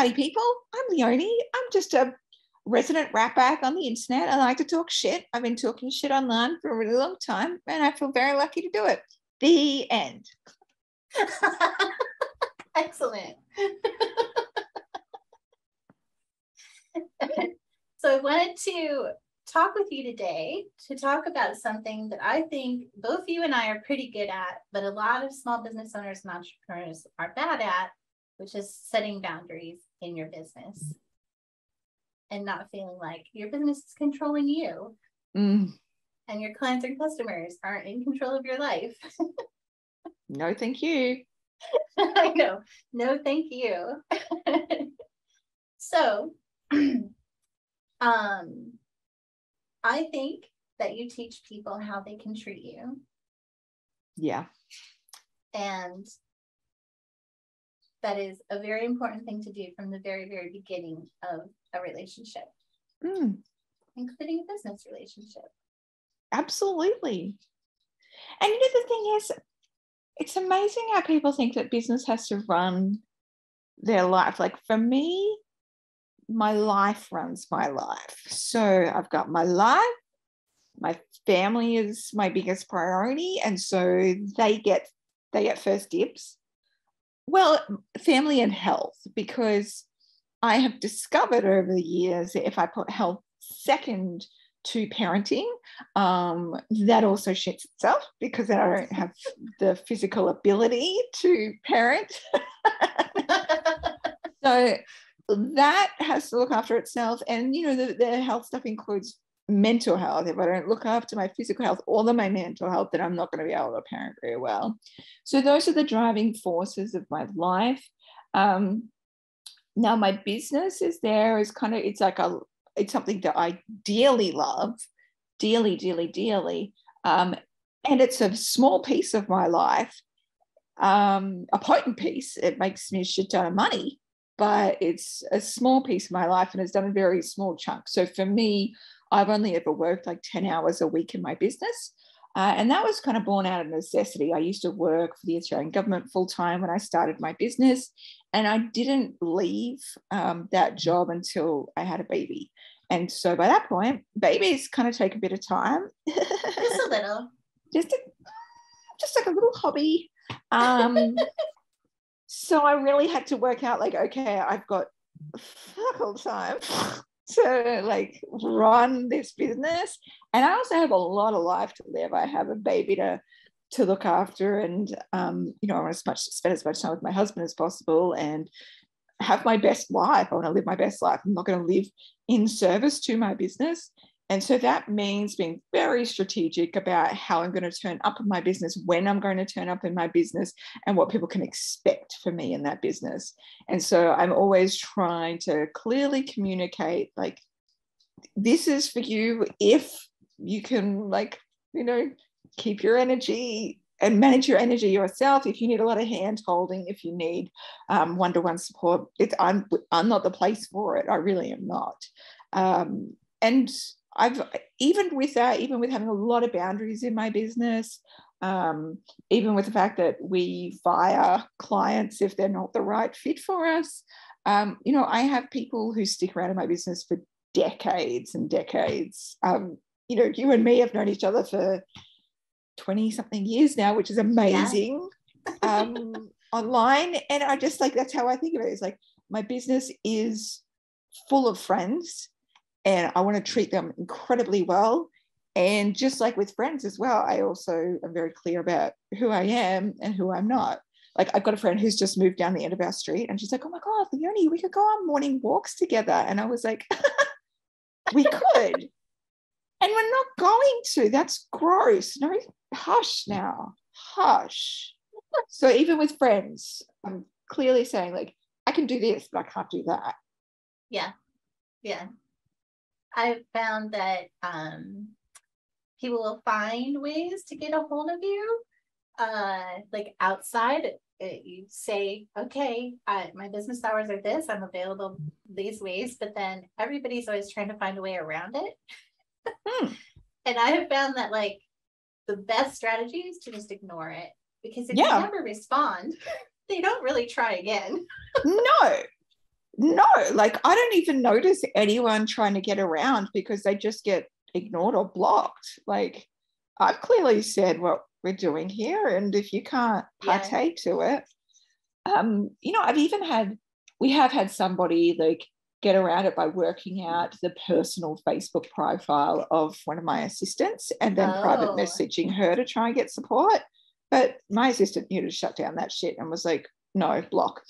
howdy people, I'm Leonie. I'm just a resident ratbag on the internet. I like to talk shit. I've been talking shit online for a really long time, and I feel very lucky to do it. The end. Excellent. So I wanted to talk with you today to talk about something that I think both you and I are pretty good at, but a lot of small business owners and entrepreneurs are bad at, which is setting boundaries in your business and not feeling like your business is controlling you and your clients and customers aren't in control of your life. No, thank you. I know. No, thank you. So, I think that you teach people how they can treat you. Yeah. And that is a very important thing to do from the very, very beginning of a relationship, including a business relationship. Absolutely. And you know, the thing is, it's amazing how people think that business has to run their life. Like for me, my life runs my life. So I've got my life, my family is my biggest priority, and so they get first dibs. Well, family and health, because I have discovered over the years that if I put health second to parenting, that also shits itself, because then I don't have the physical ability to parent. So that has to look after itself. And, you know, the health stuff includes mental health. If I don't look after my physical health or my mental health, then I'm not going to be able to parent very well. So those are the driving forces of my life. Now my business is there as kind of, it's something that I dearly love, dearly. And it's a small piece of my life, a potent piece. It makes me a shit ton of money, but it's a small piece of my life and it's done a very small chunk. So for me, I've only ever worked like 10 hours a week in my business. And that was kind of born out of necessity. I used to work for the Australian government full time when I started my business, and I didn't leave that job until I had a baby. And so by that point, babies kind of take a bit of time. Just a little. just like a little hobby. So I really had to work out like, okay, I've got fuck all time to like run this business, and I also have a lot of life to live. I have a baby to look after, and you know, I want to spend as much time with my husband as possible and have my best life. I want to live my best life. I'm not going to live in service to my business. And so that means being very strategic about how I'm going to turn up in my business, when I'm going to turn up in my business, and what people can expect from me in that business. And so I'm always trying to clearly communicate, like, this is for you if you can, like, you know, keep your energy and manage your energy yourself. If you need a lot of hand holding, if you need one-to-one support, I'm not the place for it. I really am not. And I've, even with having a lot of boundaries in my business, even with the fact that we fire clients if they're not the right fit for us, you know, I have people who stick around in my business for decades and decades. You know, you and me have known each other for 20 something years now, which is amazing. Yeah. Online. And I just, like, that's how I think of it. It's like, my business is full of friends, and I want to treat them incredibly well. And just like with friends as well, I also am very clear about who I am and who I'm not. Like, I've got a friend who's just moved down the end of our street, and she's like, oh my God, Leonie, we could go on morning walks together. And I was like, we could. And we're not going to. That's gross. No, hush now. Hush. So even with friends, I'm clearly saying, like, I can do this, but I can't do that. Yeah. I've found that people will find ways to get a hold of you. Like outside, you say, okay, my business hours are this, I'm available these ways, but then everybody's always trying to find a way around it. And I have found that, like, the best strategy is to just ignore it, because if you never respond, they don't really try again. No. No, like I don't even notice anyone trying to get around because they just get ignored or blocked. Like I've clearly said what we're doing here, and if you can't partake to it, we have had somebody like get around it by working out the personal Facebook profile of one of my assistants and then private messaging her to try and get support. But my assistant knew to shut down that shit and was like, no, block.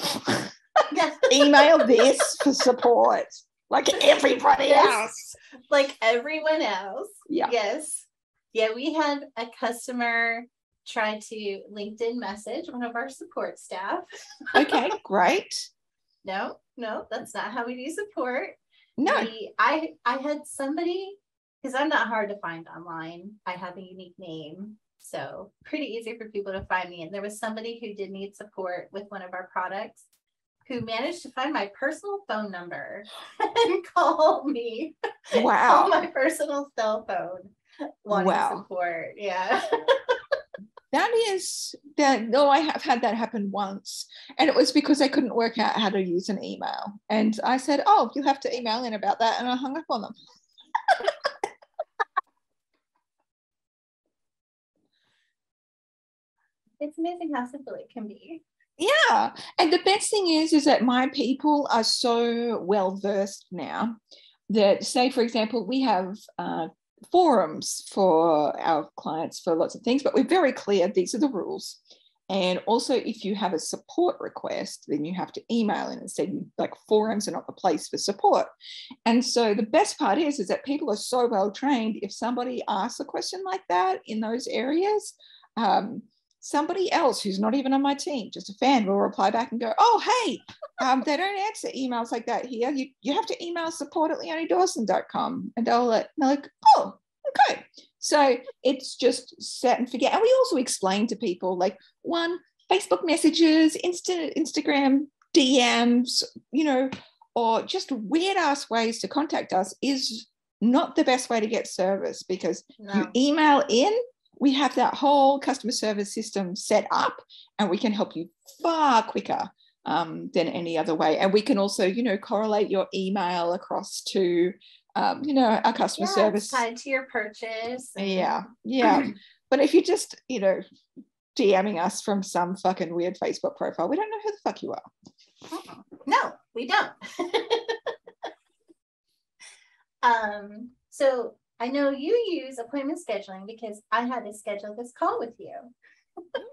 Email this for support, like everybody else. Like everyone else. Yeah. Yes. Yeah, we had a customer try to LinkedIn message one of our support staff. Okay, great. No, that's not how we do support. No. I had somebody, because I'm not hard to find online. I have a unique name. So pretty easy for people to find me. And there was somebody who did need support with one of our products who managed to find my personal phone number and call me. Wow. Call my personal cell phone wanting support. Yeah. No, I have had that happen once. And it was because I couldn't work out how to use an email. And I said, oh, you'll have to email in about that. And I hung up on them. It's amazing how simple it can be. Yeah. And the best thing is that my people are so well versed now that, say, for example, we have forums for our clients for lots of things, but we're very clear these are the rules. And also, if you have a support request, then you have to email in and say, like, forums are not the place for support. And so the best part is that people are so well trained. If somebody asks a question like that in those areas, somebody else who's not even on my team, just a fan, will reply back and go, oh, hey, they don't answer emails like that here. You have to email support@leoniedawson.com. And they're like, oh, okay. So it's just set and forget. And we also explain to people, like, one, Facebook messages, Instagram DMs, or just weird ass ways to contact us is not the best way to get service, because you email in, we have that whole customer service system set up, and we can help you far quicker than any other way. And we can also, correlate your email across to, our customer service. Tied to your purchase. Yeah. But if you're just, DMing us from some fucking weird Facebook profile, we don't know who the fuck you are. No, we don't. So I know you use appointment scheduling because I had to schedule this call with you.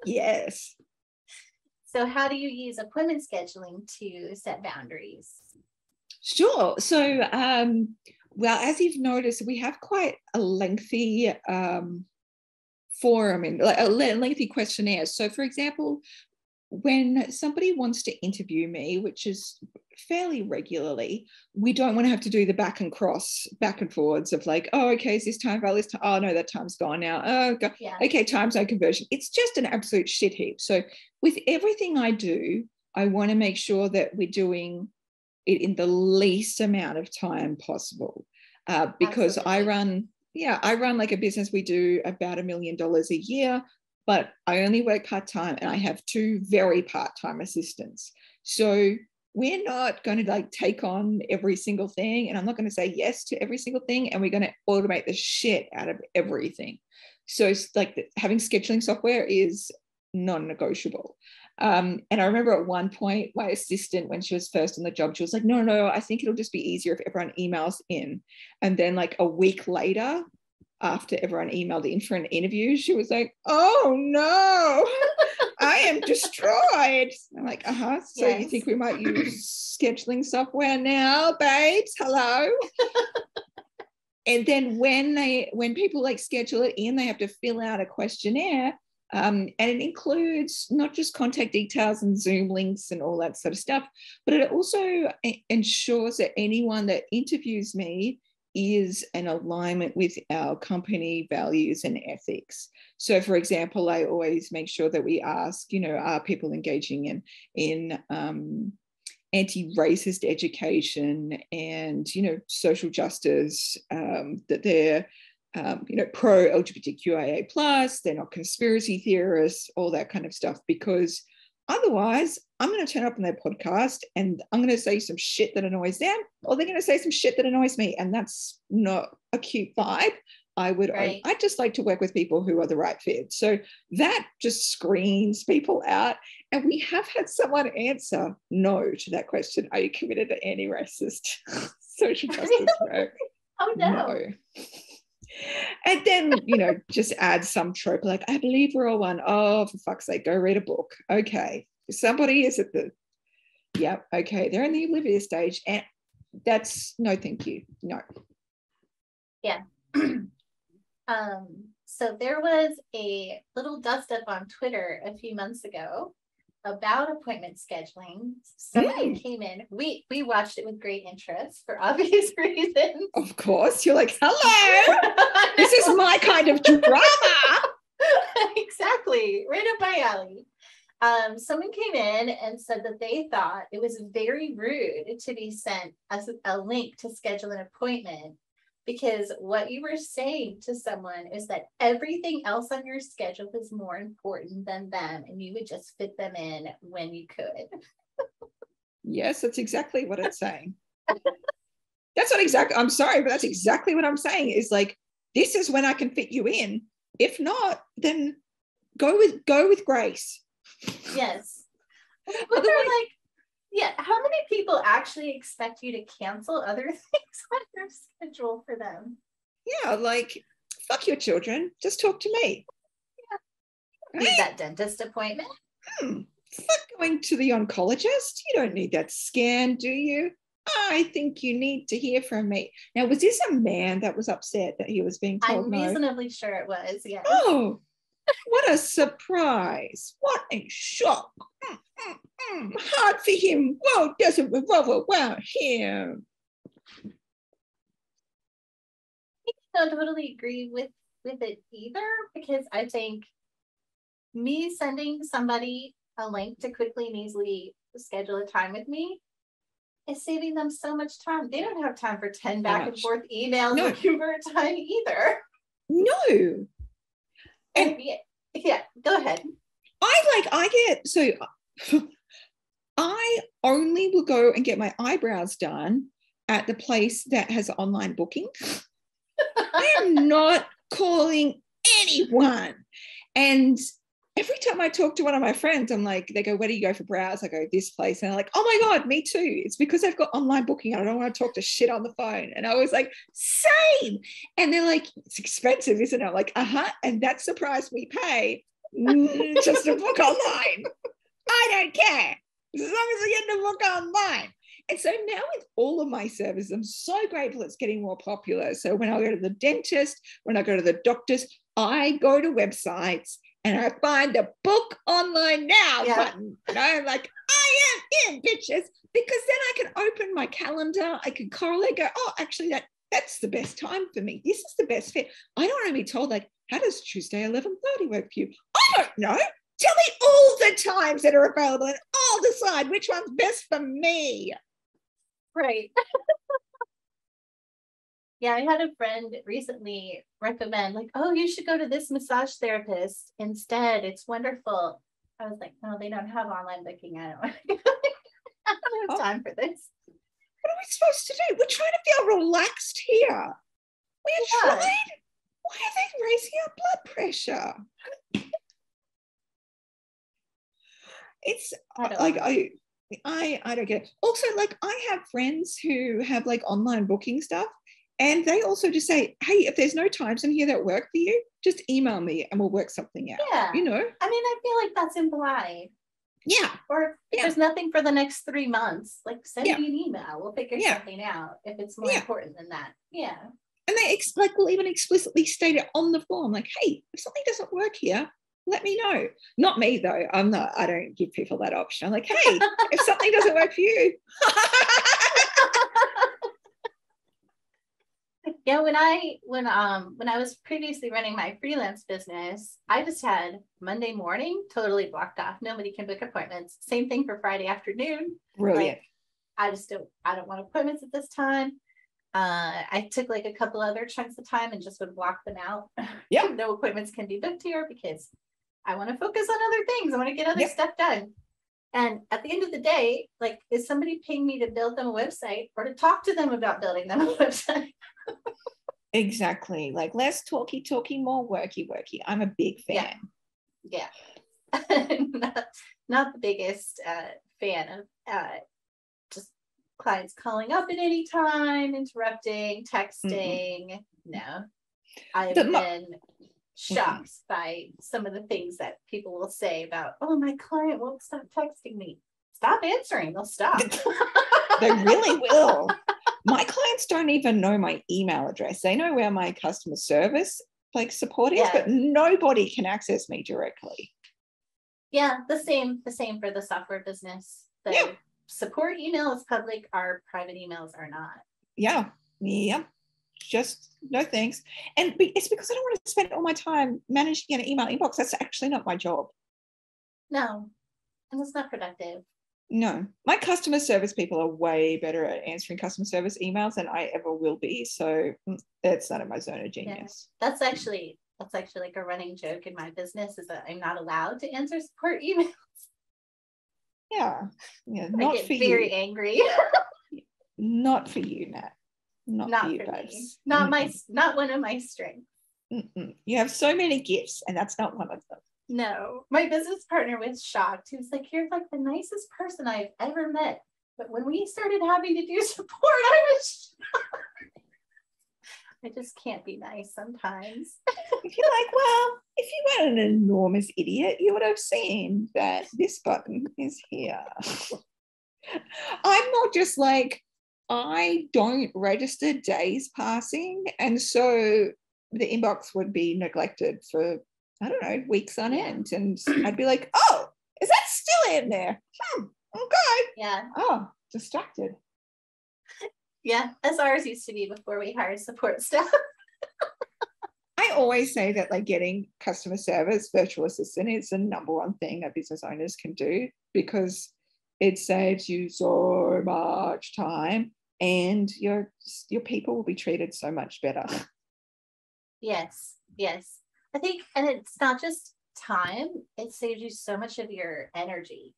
Yes. So how do you use appointment scheduling to set boundaries? Sure. So, well, as you've noticed, we have quite a lengthy forum and a lengthy questionnaire. So, for example, when somebody wants to interview me, which is fairly regularly, we don't want to have to do the back and forwards of like, oh, okay, is this time valid? This time? Oh, no, that time's gone now. Oh, God. Yeah. Okay, time zone conversion. It's just an absolute shit heap. So with everything I do, I want to make sure that we're doing it in the least amount of time possible, because Absolutely. I run like a business. We do about $1 million a year, but I only work part-time and I have 2 very part-time assistants. So we're not going to take on every single thing, and I'm not going to say yes to every single thing, and we're going to automate the shit out of everything. So it's like having scheduling software is non-negotiable. And I remember at one point, my assistant, when she was first on the job, she was like, no, I think it'll just be easier if everyone emails in. And then like a week later, after everyone emailed in for an interview, she was like, oh no, I am destroyed. I'm like, so yes. You think we might use scheduling software now, babes? Hello. And then when people schedule it in, they have to fill out a questionnaire. And it includes not just contact details and Zoom links and all that sort of stuff, but it also ensures that anyone that interviews me is in alignment with our company values and ethics. So, for example, I always make sure that we ask, are people engaging in anti-racist education and, social justice, that they're, pro-LGBTQIA+, they're not conspiracy theorists, all that kind of stuff, because Otherwise, I'm going to turn up on their podcast and I'm going to say some shit that annoys them, or they're going to say some shit that annoys me. And that's not a cute vibe. I just like to work with people who are the right fit. So that just screens people out. And we have had someone answer no to that question. Are you committed to anti-racist social justice work? Oh, no. And then, just add some trope like, I believe we're all one. Oh, for fuck's sake, go read a book. Okay. Somebody is at the, okay, they're in the oblivious stage. And that's no, thank you. No. Yeah. So there was a little dust up on Twitter a few months ago about appointment scheduling. Somebody came in. We watched it with great interest for obvious reasons. Of course. You're like, hello, this is my kind of drama. Exactly. Right up my alley. Someone came in and said that they thought it was very rude to be sent as a link to schedule an appointment, because what you were saying to someone is that everything else on your schedule is more important than them, and you would just fit them in when you could. Yes, that's exactly what it's saying. That's not exactly, I'm sorry, but that's exactly what I'm saying, is like, this is when I can fit you in. If not, then go with grace. Yes. I wonder, like, yeah, how many people actually expect you to cancel other things on your schedule for them? Yeah, like, fuck your children. Just talk to me. Yeah. Need that dentist appointment? Fuck going to the oncologist. You don't need that scan, do you? I think you need to hear from me. Now, was this a man that was upset that he was being told I'm no? reasonably sure it was, yes. Oh, what a surprise. What a shock. Hard for him. Whoa, doesn't wow him. I don't totally agree with it either, because I think me sending somebody a link to quickly and easily schedule a time with me is saving them so much time. They don't have time for 10 back and forth emails looking for a time either. No. And yeah, go ahead. I only will go and get my eyebrows done at the place that has online booking. I am not calling anyone. And every time I talk to one of my friends, I'm like, they go, where do you go for brows? I go, this place. And they're like, oh my God, me too. It's because they've got online booking and I don't want to talk to shit on the phone. And I was like, same. And they're like, it's expensive, isn't it? I'm like, and that's the price we pay just to book online. I don't care. As long as I get to book online. And so now with all of my services, I'm so grateful it's getting more popular. So when I go to the dentist, when I go to the doctors, I go to websites and I find the book online now button. And I'm like, I am in, bitches, because then I can open my calendar. I can correlate, go, oh, actually, that's the best time for me. This is the best fit. I don't want to be told, like, how does Tuesday 11:30 work for you? I don't know. Tell me all the times that are available and I'll decide which one's best for me. Right. Yeah, I had a friend recently recommend, like, oh, you should go to this massage therapist instead. It's wonderful. I was like, no, they don't have online booking. I don't have time for this. What are we supposed to do? We're trying to feel relaxed here. We're trying. Why are they raising our blood pressure? It's like I don't get it. Also, like, I have friends who have like online booking stuff, and they also just say, hey, if there's no times in here that work for you, just email me and we'll work something out. Yeah. You know? I mean, I feel like that's implied. Yeah. Or if there's nothing for the next 3 months, like, send me an email. We'll figure something out if it's more important than that. Yeah. And they will even explicitly state it on the form, like, hey, if something doesn't work here, let me know. Not me though. I don't give people that option. I'm like, hey, if something doesn't work for you. Yeah, when I was previously running my freelance business, I just had Monday morning totally blocked off. Nobody can book appointments. Same thing for Friday afternoon. Brilliant. Like, I don't want appointments at this time. I took like a couple other chunks of time and just would block them out. No appointments can be booked here because I want to focus on other things. I want to get other stuff done. And at the end of the day, like, is somebody paying me to build them a website or to talk to them about building them a website? Exactly. Like less talky, more worky. I'm a big fan. Yeah. not the biggest fan of just clients calling up at any time, interrupting, texting. No, I've been shocked by some of the things that people will say about, oh, my client won't stop texting me. Stop answering, they'll stop. They really will. My clients don't even know my email address. They know where my customer service like support is, but nobody can access me directly. Yeah, the same for the software business. The support email is public, our private emails are not. Yeah. Just no thanks. And it's because I don't want to spend all my time managing an email inbox. That's actually not my job. No, and it's not productive. No, my customer service people are way better at answering customer service emails than I ever will be. So that's not in my zone of genius. Yeah. That's actually like a running joke in my business, is that I'm not allowed to answer support emails. Yeah, not I get for very you. Angry. Not for you, Nat. Not for you, babes. Not one of my strengths. You have so many gifts, and that's not one of them. No, my business partner was shocked. He was like, "You're like the nicest person I've ever met." But when we started having to do support, I was shocked. I just can't be nice sometimes. If you're like, well, if you weren't an enormous idiot, you would have seen that this button is here. I'm not just like, I don't register days passing. And so the inbox would be neglected for, I don't know, weeks on end. And I'd be like, oh, is that still in there? Okay. Yeah. Oh, distracted. Yeah, as ours used to be before we hired support staff. I always say that like getting customer service virtual assistant is the number one thing that business owners can do, because it saves you so much time and your people will be treated so much better. Yes. I think, and it's not just time, it saves you so much of your energy.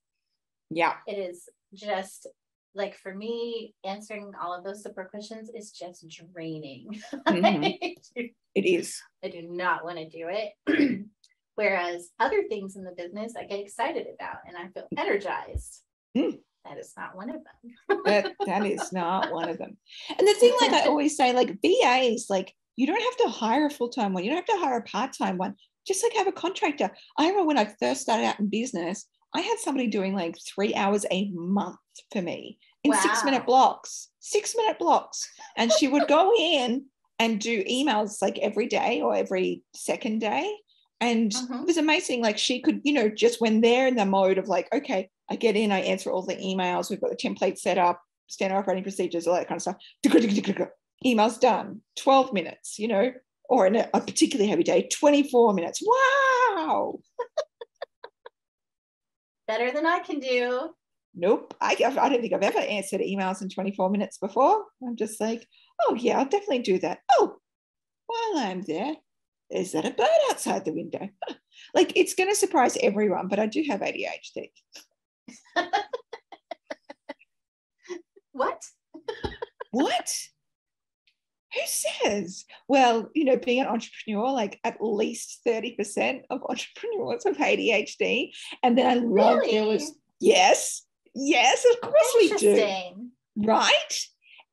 Yeah. It is just like, for me, answering all of those support questions is just draining. Mm-hmm. It is. I do not want to do it. Whereas other things in the business I get excited about and I feel energized. That is not one of them. that is not one of them. And the thing, like I always say, like VAs, like you don't have to hire a full-time one. You don't have to hire a part-time one. Just like have a contractor. I remember when I first started out in business, I had somebody doing like 3 hours a month for me in 6-minute blocks. 6-minute blocks. And she would go in and do emails like every day or every second day. And it was amazing. Like she could, just when they're in the mode of like, okay, I get in, I answer all the emails. We've got the template set up, standard operating procedures, all that kind of stuff. Emails done, 12 minutes, or in a particularly heavy day, 24 minutes. Wow. Better than I can do. Nope. I don't think I've ever answered emails in 24 minutes before. I'm just like, oh, yeah, I'll definitely do that. Oh, while I'm there, is that a bird outside the window? Like, it's going to surprise everyone, but I do have ADHD. What? What? Who says? Well, being an entrepreneur, like at least 30% of entrepreneurs have ADHD. And then I love there was, yes, of course we do. Right?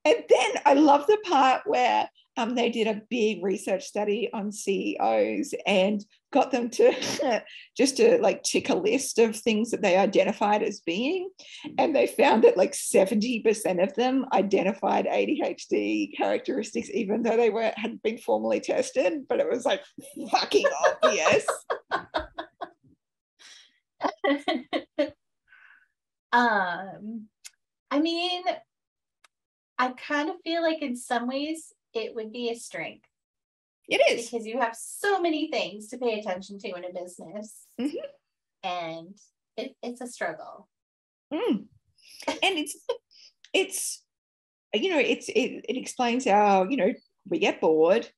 And then I love the part where they did a big research study on CEOs and got them to just to like tick a list of things that they identified as being. And they found that like 70% of them identified ADHD characteristics, even though they hadn't been formally tested, but it was like fucking obvious. I mean, I kind of feel like in some ways it would be a strength. It is. Because you have so many things to pay attention to in a business. And it's a struggle. And it explains how, we get bored.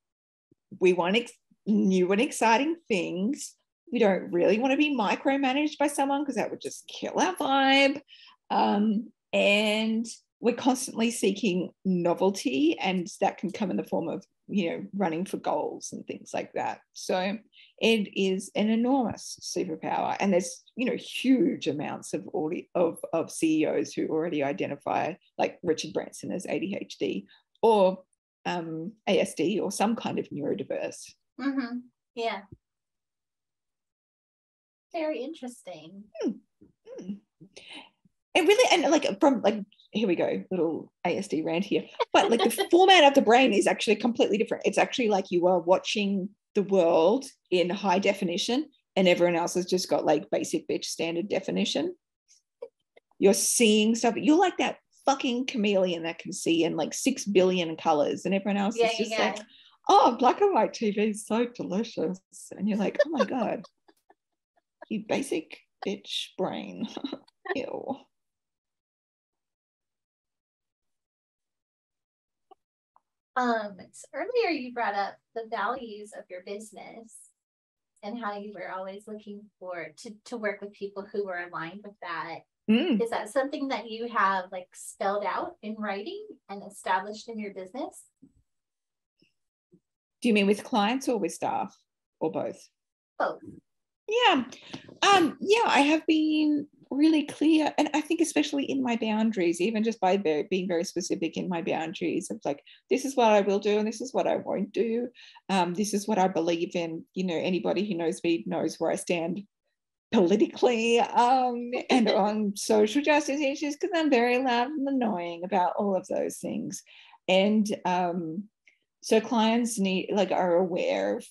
We want new and exciting things. We don't really want to be micromanaged by someone because that would just kill our vibe. And we're constantly seeking novelty, and that can come in the form of, running for goals and things like that. So it is an enormous superpower. And there's, huge amounts of CEOs who already identify, like Richard Branson, as ADHD or ASD or some kind of neurodiverse. Mm-hmm. Yeah. Very interesting. And really, and like here we go, little ASD rant here, but like the format of the brain is actually completely different. It's actually like you are watching the world in high definition and everyone else has just got like basic bitch standard definition. You're seeing stuff. You're like that fucking chameleon that can see in like 6 billion colors, and everyone else is just like, oh, black and white TV is so delicious. And you're like, oh my God, you basic bitch brain. Ew. So earlier you brought up the values of your business and how you were always looking for to work with people who were aligned with that. Is that something that you have like spelled out in writing and established in your business? Do you mean with clients or with staff or both? Both. Yeah. I have been really clear, and I think especially in my boundaries, even just by being very specific in my boundaries of like, this is what I will do and this is what I won't do. This is what I believe in. Anybody who knows me knows where I stand politically and on social justice issues, because I'm very loud and annoying about all of those things. And so clients are aware of,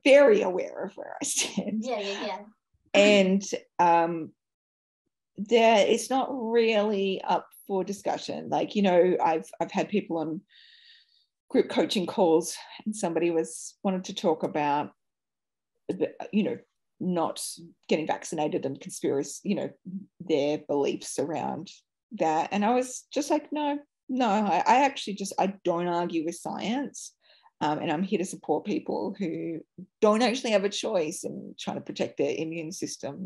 very aware of where I stand. Yeah. And that it's not really up for discussion. Like, I've had people on group coaching calls and somebody wanted to talk about, not getting vaccinated and conspiracy, their beliefs around that. And I was just like, no, I actually I don't argue with science. And I'm here to support people who don't actually have a choice in trying to protect their immune system,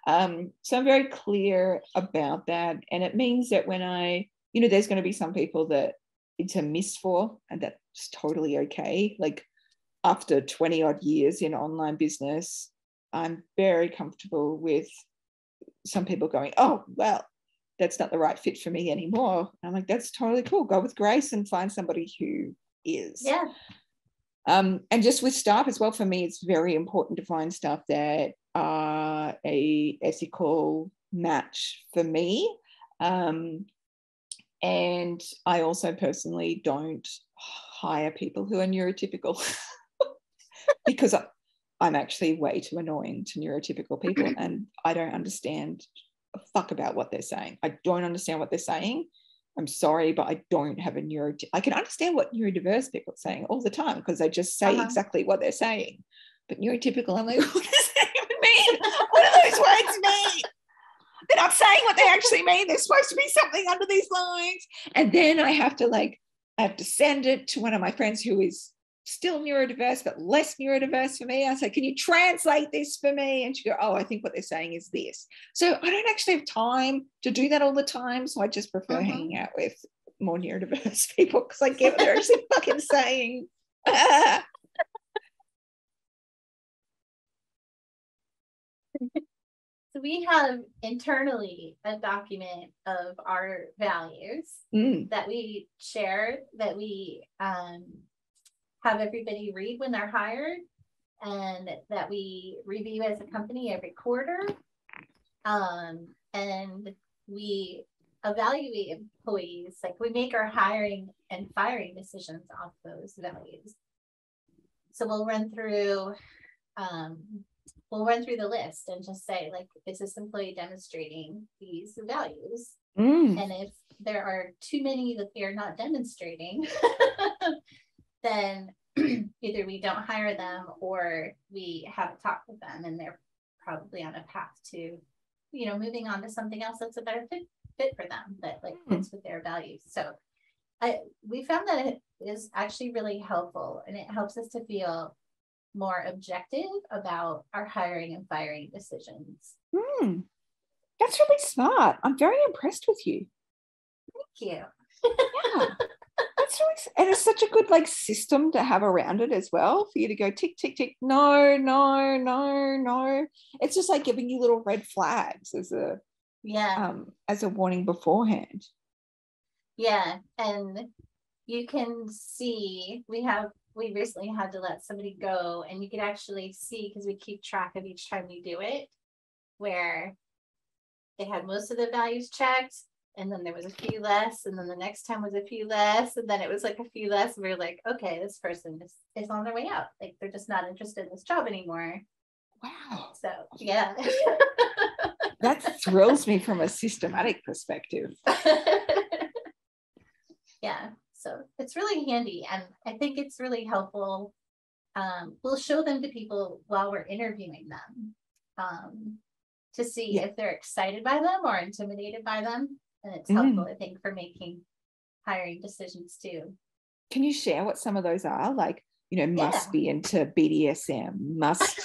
So I'm very clear about that. And it means that when there's going to be some people that it's a miss for, and that's totally okay. Like after 20 odd years in online business, I'm very comfortable with some people going, oh, well, that's not the right fit for me anymore. I'm like, that's totally cool. Go with grace and find somebody who is. Yeah. And just with staff as well, for me, it's very important to find staff that are a ethical match for me. And I also personally don't hire people who are neurotypical because I'm actually way too annoying to neurotypical people and I don't understand a fuck about what they're saying. I don't understand what they're saying. I'm sorry, but I don't have I can understand what neurodiverse people are saying all the time because they just say exactly what they're saying. But neurotypical, I'm like, what does that even mean? What do those words mean? They're not saying what they actually mean. There's supposed to be something under these lines. And then I have to send it to one of my friends who is still neurodiverse, but less neurodiverse for me. I say, can you translate this for me? And she go, oh, I think what they're saying is this. So I don't actually have time to do that all the time. So I just prefer hanging out with more neurodiverse people because I get what they're actually fucking saying. So we have internally a document of our values that we share, that we have everybody read when they're hired, and that we review as a company every quarter. And we evaluate employees, like we make our hiring and firing decisions off those values. So we'll run through the list and just say, like, is this employee demonstrating these values? And if there are too many that they're not demonstrating, then either we don't hire them or we have a talk with them and they're probably on a path to, moving on to something else that's a better fit for them, that like fits with their values. So we found that it is actually really helpful, and it helps us to feel more objective about our hiring and firing decisions. That's really smart. I'm very impressed with you. Thank you. Yeah. That's really, and it's such a good like system to have around it as well, for you to go tick, tick, tick, no, no, no, no. It's just like giving you little red flags as a warning beforehand. Yeah. And you can see we recently had to let somebody go, and you can actually see, because we keep track of each time we do it, where they had most of the values checked, and then there was a few less, and then the next time was a few less, and then it was like a few less. And we were like, okay, this person is on their way out. Like, they're just not interested in this job anymore. Wow. So yeah. That thrills me from a systematic perspective. Yeah, so it's really handy, and I think it's really helpful. We'll show them to people while we're interviewing them, to see if they're excited by them or intimidated by them. And it's helpful, I think, for making hiring decisions too. Can you share what some of those are? Like, must be into BDSM, must.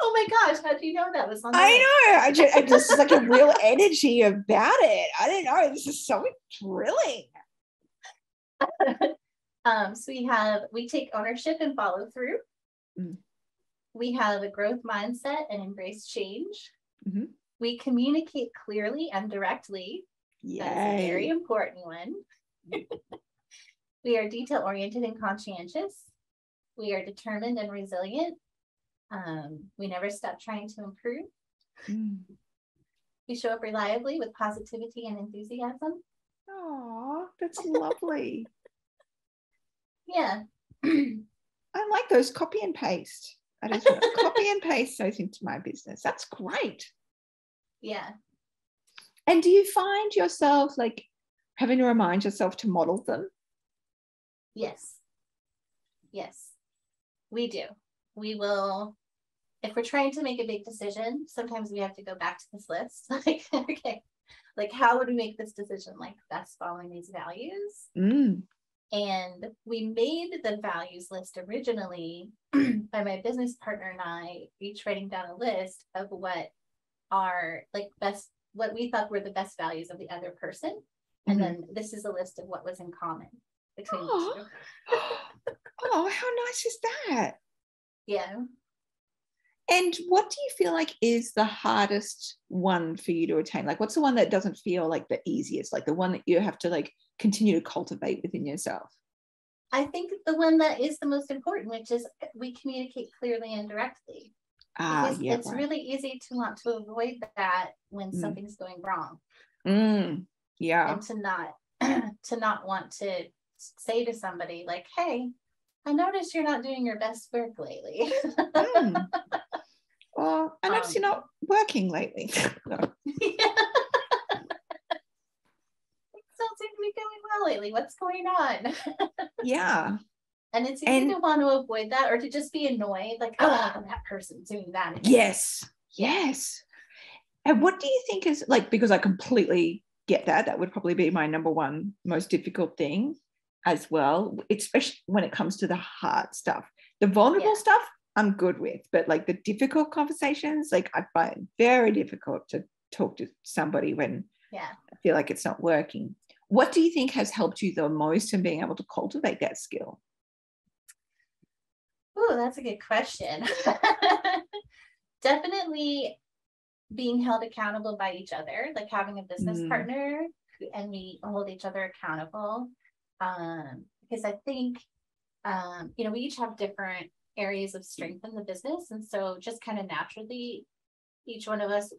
Oh my gosh, how do you know that was on the I know. I just like a real energy about it. I don't know. This is so thrilling. So we take ownership and follow through. We have a growth mindset and embrace change. We communicate clearly and directly. Yay. That's a very important one. We are detail oriented and conscientious. We are determined and resilient. We never stop trying to improve. We show up reliably with positivity and enthusiasm. Oh, that's lovely. Yeah. I like those. Copy and paste. I just want to copy and paste those into my business. That's great. Yeah. And do you find yourself like having to remind yourself to model them? Yes. Yes, we do. We will, if we're trying to make a big decision, sometimes we have to go back to this list. Like, okay, like how would we make this decision? Like, that's following these values. And we made the values list originally by my business partner and I, each writing down a list of what are like what we thought were the best values of the other person. And then this is a list of what was in common between the two. Oh, how nice is that? Yeah. And what do you feel like is the hardest one for you to attain? Like, what's the one that doesn't feel like the easiest, like the one that you have to like continue to cultivate within yourself? I think the one that is the most important, which is we communicate clearly and directly. Because it's really easy to want to avoid that when something's going wrong. Yeah. And to not want to say to somebody like, hey, I noticed you're not doing your best work lately. Well, I noticed you're not working lately. No. Yeah. Things don't seem to be going well lately. What's going on? Yeah. And it's easy to want to avoid that, or to just be annoyed, like, oh, that person's doing that again. Yes. And what do you think is like, because I completely get that would probably be my number one most difficult thing as well, especially when it comes to the hard stuff. The vulnerable stuff I'm good with, but like the difficult conversations, like I find very difficult to talk to somebody when I feel like it's not working. What do you think has helped you the most in being able to cultivate that skill? Oh, that's a good question. Definitely being held accountable by each other, like having a business partner and we hold each other accountable. Because I think, we each have different areas of strength in the business. And so just kind of naturally, each one of us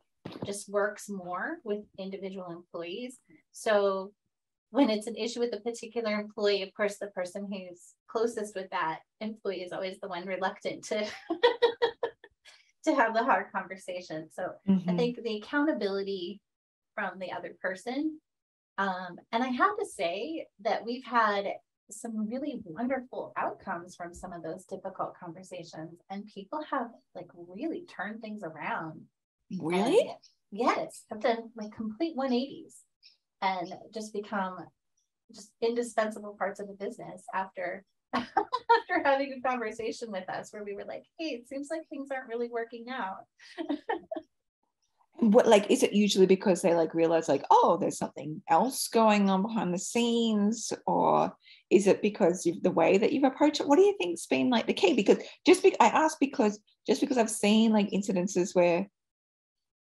just works more with individual employees. So when it's an issue with a particular employee, of course, the person who's closest with that employee is always the one reluctant to to have the hard conversation. So I think the accountability from the other person. And I have to say that we've had some really wonderful outcomes from some of those difficult conversations, and people have like really turned things around. Really? And, yes, have done like complete 180s and just become just indispensable parts of the business after after having a conversation with us where we were like, hey, it seems like things aren't really working out. What, like, is it usually because they like realize like, oh, there's something else going on behind the scenes, or is it because of the way that you've approached it? What do you think's been like the key? Because I ask because I've seen like incidences where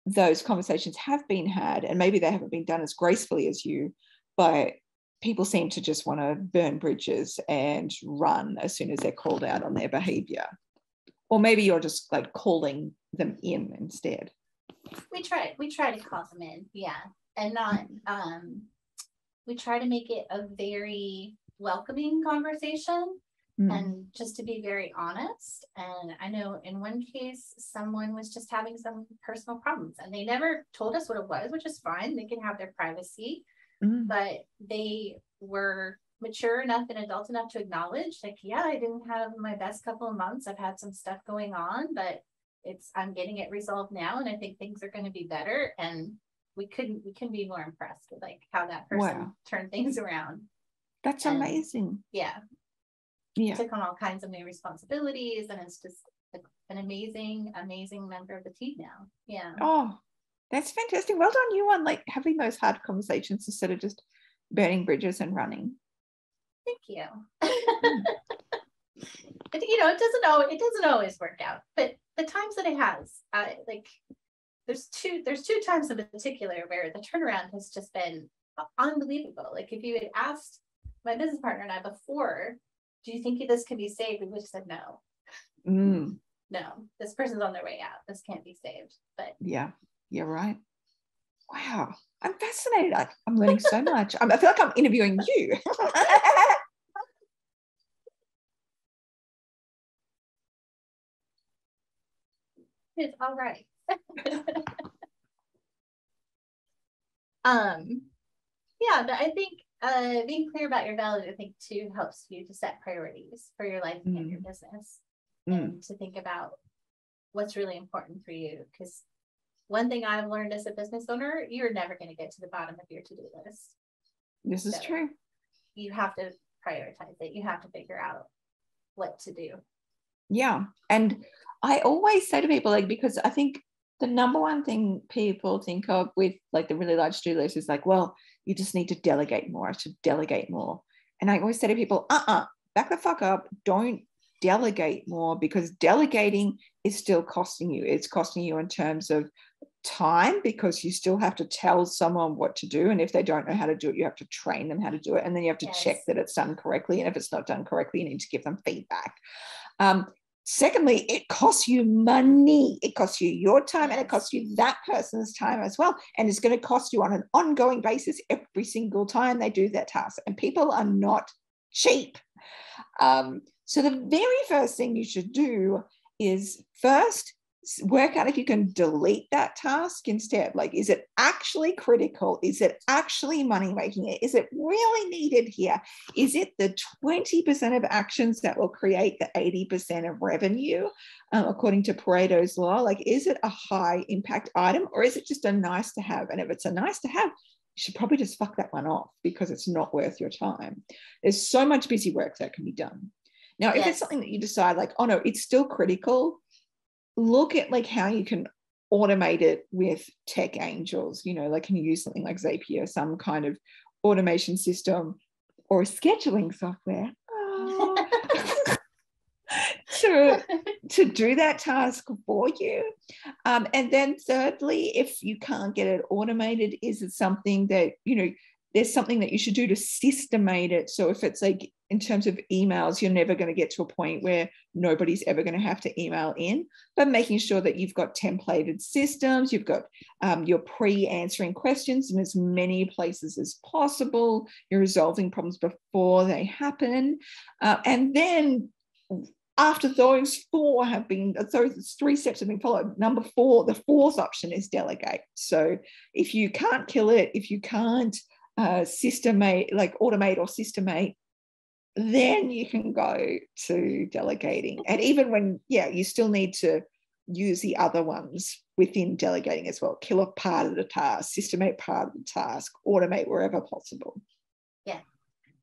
those conversations have been had, and maybe they haven't been done as gracefully as you, but people seem to just want to burn bridges and run as soon as they're called out on their behavior. Or maybe you're just like calling them in instead. We try to call them in, yeah, and not we try to make it a very welcoming conversation, and just to be very honest. And I know in one case someone was just having some personal problems and they never told us what it was, which is fine, they can have their privacy, but they were mature enough and adult enough to acknowledge like, yeah, I didn't have my best couple of months, I've had some stuff going on, but I'm getting it resolved now, and I think things are going to be better. And we couldn't be more impressed with like how that person turned things around. That's amazing. Yeah. Took on all kinds of new responsibilities, and it's just an amazing member of the team now. Yeah. Oh, that's fantastic. Well done you on like having those hard conversations instead of just burning bridges and running. Thank you. It doesn't always work out, but the times that it has, like there's two times in particular where the turnaround has just been unbelievable. Like if you had asked my business partner and I before, do you think this can be saved? We would have said no. No, this person's on their way out. This can't be saved. But yeah, you're right. Wow, I'm fascinated. I'm learning so much. I feel like I'm interviewing you. It's all right. Yeah, but I think being clear about your values, I think too helps you to set priorities for your life and your business, and to think about what's really important for you. Because one thing I've learned as a business owner, you're never going to get to the bottom of your to-do list. This is true. You have to prioritize it. You have to figure out what to do. Yeah. And I always say to people, like, because I think the number one thing people think of with like the really large to-do list is like, well, you just need to delegate more. I should delegate more. And I always say to people, back the fuck up. Don't delegate more, because delegating is still costing you. It's costing you in terms of time, because you still have to tell someone what to do. And if they don't know how to do it, you have to train them how to do it. And then you have to check that it's done correctly. And if it's not done correctly, you need to give them feedback. Secondly, it costs you money. It costs you your time, and it costs you that person's time as well. And it's going to cost you on an ongoing basis every single time they do that task. And people are not cheap. So the very first thing you should do is first work out if you can delete that task instead. Like, is it actually critical? Is it actually money making? Is it really needed here? Is it the 20% of actions that will create the 80% of revenue, according to Pareto's law? Like, is it a high impact item, or is it just a nice to have? And if it's a nice to have, you should probably just fuck that one off, because it's not worth your time. There's so much busy work that can be done. Now, if it's something that you decide like, oh no, it's still critical, look at like how you can automate it with tech angels. Like, can you use something like Zapier, some kind of automation system or scheduling software to do that task for you. And then thirdly, if you can't get it automated, is it something that, there's something that you should do to systemate it. So if it's like in terms of emails, you're never going to get to a point where nobody's ever going to have to email in, but making sure that you've got templated systems, you've got your pre-answering questions in as many places as possible, you're resolving problems before they happen. And then after those three steps have been followed, number 4, the fourth option is delegate. So if you can't kill it, if you can't automate or systemate, then you can go to delegating. And even when, you still need to use the other ones within delegating as well. Kill a part of the task, systemate part of the task, automate wherever possible. Yeah.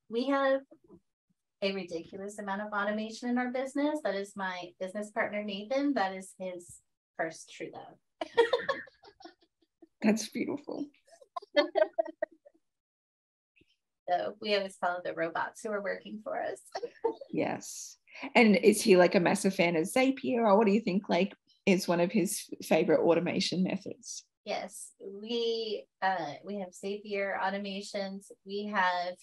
We have a ridiculous amount of automation in our business. That is my business partner, Nathan. That is his first true love. That's beautiful. So we always follow the robots who are working for us. Yes. And is he like a massive fan of Zapier, or what do you think like is one of his favorite automation methods? Yes, we have Zapier automations. We have,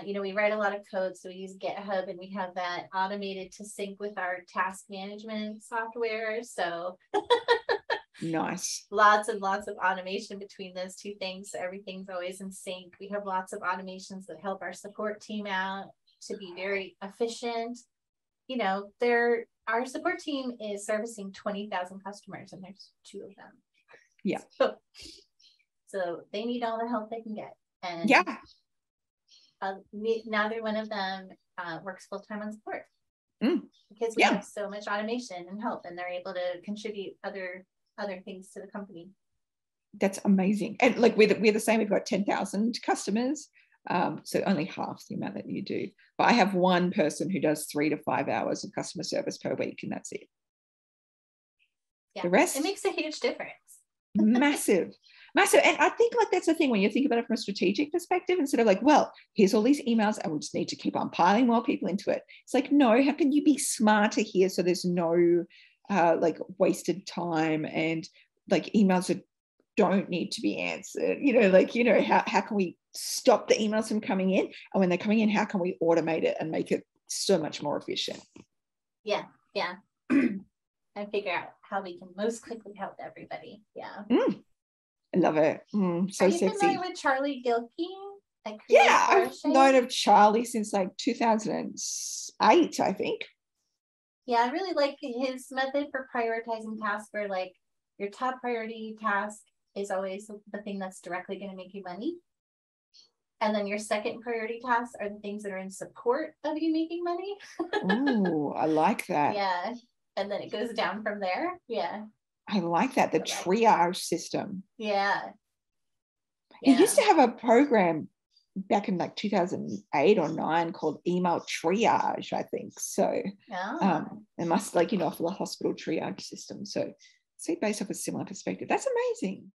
we write a lot of code, so we use GitHub, and we have that automated to sync with our task management software. So nice. Lots and lots of automation between those two things. So everything's always in sync. We have lots of automations that help our support team out to be very efficient. Our support team is servicing 20,000 customers, and there's 2 of them. Yeah. So they need all the help they can get. And yeah. Neither one of them works full-time on support because we have so much automation and help, and they're able to contribute other things to the company. That's amazing. And like we're the same. We've got 10,000 customers. So only half the amount that you do. But I have one person who does 3 to 5 hours of customer service per week, and that's it. Yeah, the rest, it makes a huge difference. massive. And I think like that's the thing when you think about it from a strategic perspective, instead of like, well, here's all these emails and we just need to keep on piling more people into it. It's like, no, how can you be smarter here so there's no like wasted time and like emails that don't need to be answered, how can we stop the emails from coming in, and when they're coming in, how can we automate it and make it so much more efficient? Yeah And figure out how we can most quickly help everybody. I love it. So Are you sexy. familiar with Charlie Gilkey? I've known of Charlie since like 2008, I think. Yeah, I really like his method for prioritizing tasks, where like your top priority task is always the thing that's directly going to make you money. And then your second priority tasks are the things that are in support of you making money. Oh, I like that. Yeah. And then it goes down from there. Yeah. I like that. The triage system. Yeah. He used to have a program back in like 2008 or 9 called email triage, I think. So it must for the hospital triage system. So based off a similar perspective. That's amazing.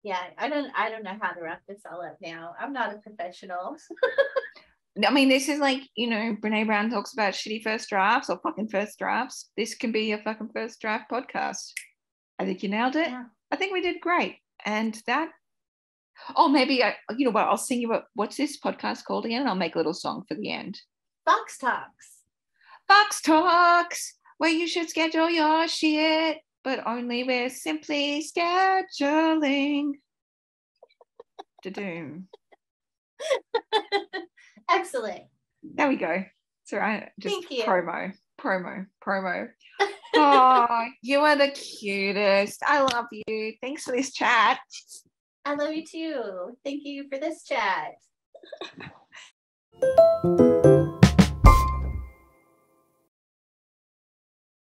Yeah, I don't know how to wrap this all up now. I'm not a professional. I mean, this is like, Brene Brown talks about shitty first drafts or fucking first drafts. This can be a fucking first draft podcast. I think you nailed it. Yeah. I think we did great. And maybe I'll sing you what's this podcast called again? And I'll make a little song for the end. Fox Talks. Fox Talks, where you should schedule your shit, but only we're simply scheduling. Da-doom. Excellent. There we go. It's all right. Just thank you. Promo. Oh, you are the cutest. I love you. Thanks for this chat. I love you too. Thank you for this chat.